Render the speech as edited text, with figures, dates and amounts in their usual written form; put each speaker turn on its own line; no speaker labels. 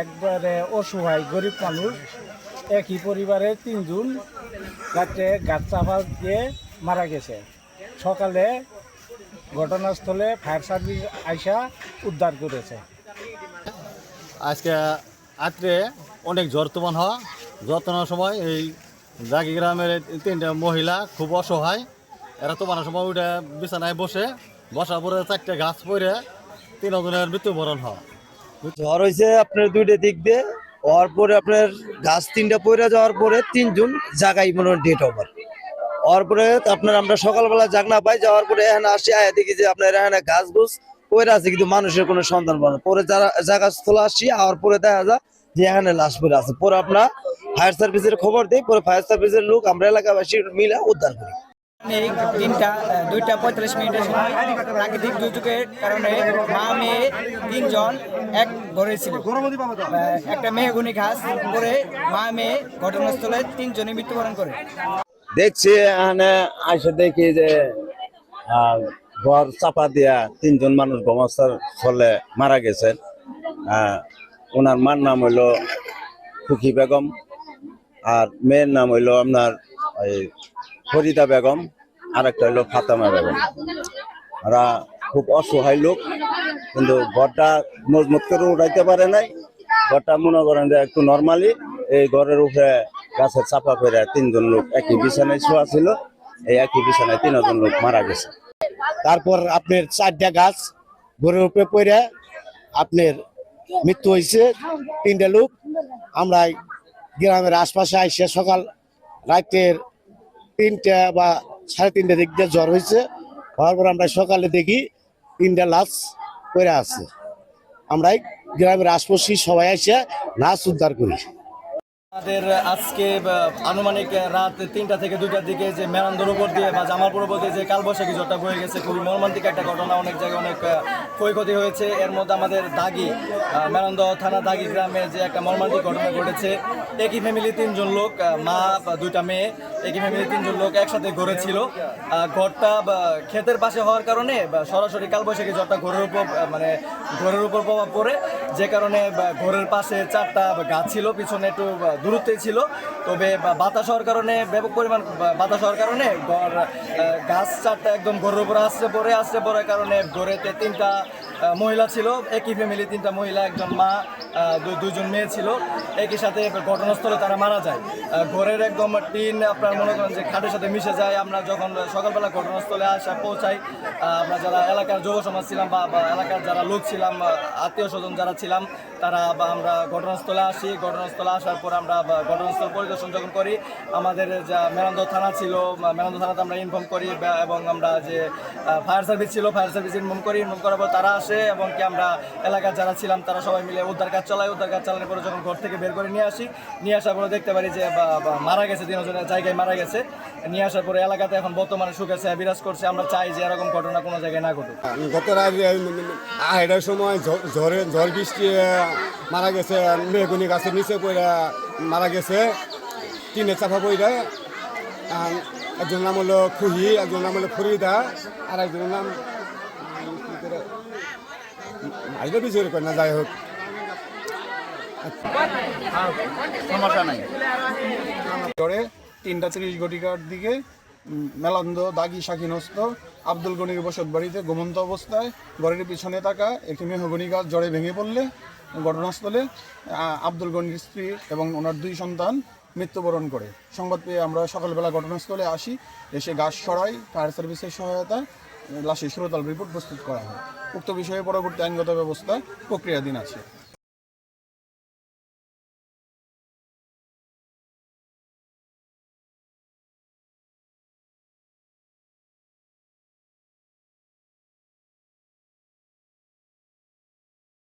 একবারে অসহায় গরিব মানুষ, একই পরিবারের 3 জন রাত্রে গাছ চাপা দিয়ে মারা গেছে। সকালে ঘটনাস্থলে ফায়ার সার্ভিস আইসা উদ্ধার করেছে।
আজকে রাত্রে অনেক ঝড় তুফান হওয়া, যত্নের সময় এই জাগি গ্রামের 3টা মহিলা খুব অসহায়। এরা তুফানের সময় উঠে বিছানায় বসার পরে 4টে গাছ পড়ে 3 জনের মৃত্যুবরণ হওয়া।
ঝড় হয়েছে আপনার 2টা দিক দিয়ে, হওয়ার পরে আপনার গাছ 3টা পড়ে যাওয়ার পরে 3 জন জায়গায় মনে ডেট ওভার হওয়ার পরে আপনার আমরা সকালবেলা জাগনা পাই, যাওয়ার পরে এখানে আসি আয়া দেখি যে আপনার এখানে গাছ গুছ পড়ে আছে, কিন্তু মানুষের কোনো সন্ধান পাওয়া না। পরে যারা জায়গা স্থলে আসি, আর পরে দেখা যায় যে এখানে লাশ পড়ে আছে। পরে আপনার ফায়ার সার্ভিসের খবর দিই, পরে ফায়ার সার্ভিসের লোক আমরা এলাকাবাসী মিলে উদ্ধার করি।
2:45 সময় প্রাকৃতিক দুর্যোগের কারণে মা মেয়ে 3 জন এক ঘরে ছিল। একটা মেহগনি ঘাস পরে মা মেয়ে ঘটনাস্থলে 3 জনই মৃত্যুবরণ করে।
দেখছি এখানে আইসা দেখি যে ঘর চাপা দিয়া 3 জন মানুষ ঘুমাস্তার ফলে মারা গেছেন। ওনার মার নাম হইল খুকি বেগম, আর মেয়ের নাম হইল আপনার ফরিদা বেগম, আর একটা হইল ফাতেমা বেগম। ওরা খুব অসহায় লোক, কিন্তু ঘরটা মজবুত করে উঠাইতে পারে নাই। ঘরটা মনে করেন যে একটু নর্মালি, এই ঘরের উপরে গাছের চাপা পড়ে 3 জন লোক একই বিছানায় শোয়া ছিল। এই একই বিছানায় 3 জন লোক মারা গেছে। তারপর আপনার 4টা গাছ ঘরের উপরে পড়ে আপনার মৃত্যু হয়েছে 3টা লোক। আমরা গ্রামের আশপাশে আইসে সকাল রাতের 3টা বা 3:30 দিক দিয়ে জ্বর হয়েছে। হওয়ার পর আমরা সকালে দেখি 3টা লাশ পড়ে আছে। আমরা গ্রামের আশপাশি সবাই এসে লাশ উদ্ধার করি।
আমাদের আজকে আনুমানিক রাত 3টা থেকে 2টার দিকে যে মেরান্দর উপর দিয়ে বা জামালপুর উপর দিয়ে যে কালবৈশাখী ঝড়টা বয়ে গেছে, খুবই মর্মান্তিক একটা ঘটনা। অনেক জায়গায় অনেক ক্ষয়ক্ষতি হয়েছে। এর মধ্যে আমাদের দাগি মেরান্দ থানা দাগি গ্রামে যে একটা মর্মান্তিক ঘটনা ঘটেছে। একই ফ্যামিলি 3 জন লোক, মা 2টা মেয়ে, একই ফ্যামিলি 3 জন লোক একসাথে ঘরে ছিল। ঘরটা ক্ষেতের পাশে হওয়ার কারণে সরাসরি কালবৈশাখী ঝড়টা ঘরের উপর প্রভাব পড়ে, যে কারণে ঘরের পাশে 4টা গাছ ছিল, পিছনে একটু দূরত্বে ছিল। তবে বাতাস হওয়ার কারণে, ব্যাপক পরিমাণ বাতাস হওয়ার কারণে গাছ 4টা একদম ঘরের উপরে আসছে পড়ার কারণে ঘরেতে 3টা মহিলা ছিল, একই ফ্যামিলি 3টা মহিলা, একজন মা, 2 জন মেয়ে ছিল। একই সাথে ঘটনাস্থলে তারা মারা যায়। ঘরের একদম টিন আপনার মনে করেন যে খাটের সাথে মিশে যায়। আমরা যখন সকালবেলা ঘটনাস্থলে পৌঁছাই, আমরা যারা এলাকার যুব সমাজ ছিলাম বা এলাকার যারা লোক ছিলাম, আত্মীয় স্বজন যারা ছিলাম, তারা আমরা ঘটনাস্থলে আসি। ঘটনাস্থলে আসার পর আমরা ঘটনাস্থল পরিদর্শন যখন করি, আমাদের যা মেরান্দ থানা ছিল, মেরান্দ থানাতে আমরা ইনফর্ম করি, এবং আমরা যে ফায়ার সার্ভিস ছিল, ফায়ার সার্ভিস ইনফর্ম করার পর তারা আসে, এবং কি আমরা এলাকার যারা ছিলাম তারা সবাই মিলে উদ্ধার কাজ চালাই। উদ্ধার কাজ চালানোর পরে যখন ঘর থেকে বের করে নিয়ে আসার পরে দেখতে পারি যে মারা গেছে, 3 জনের জায়গায় মারা গেছে। নিয়ে আসার পরে এলাকাতে এখন বর্তমানে সুখের ছায়া বিরাজ করছে। আমরা চাই যে এরকম ঘটনা কোনো জায়গায় না ঘটুক।
গত রাতে 2:30টার সময় ঝড় বৃষ্টি মারা গেছে। মেহগুনি গাছের নিচে পড়ে মারা গেছে, টিনে চাপা পড়ে। একজনের নাম হলো খুহি, একজনের নাম হলো ফরিদা, আর একজনের নাম ভাইরা বিচার করে না, যাই হোক
সমস্যা নাই। 3:30 ঘটিকার দিকে মেলান্দ দাগি শাকিনস্ত আব্দুল গনির বসত বাড়িতে ঘুমন্ত অবস্থায় ঘরের পিছনে থাকা একটি মেহগনি গাছ ঝড়ে ভেঙে পড়লে ঘটনাস্থলে আব্দুল গনির স্ত্রী এবং ওনার 2 সন্তান মৃত্যুবরণ করে। সংবাদ পেয়ে আমরা সকালবেলা ঘটনাস্থলে আসি, এসে গাছ সরাই, ফায়ার সার্ভিসের সহায়তায় লাশের সুরতাল রিপোর্ট প্রস্তুত করা হয়। উক্ত বিষয়ে পরবর্তী আইনগত ব্যবস্থা প্রক্রিয়াধীন আছে।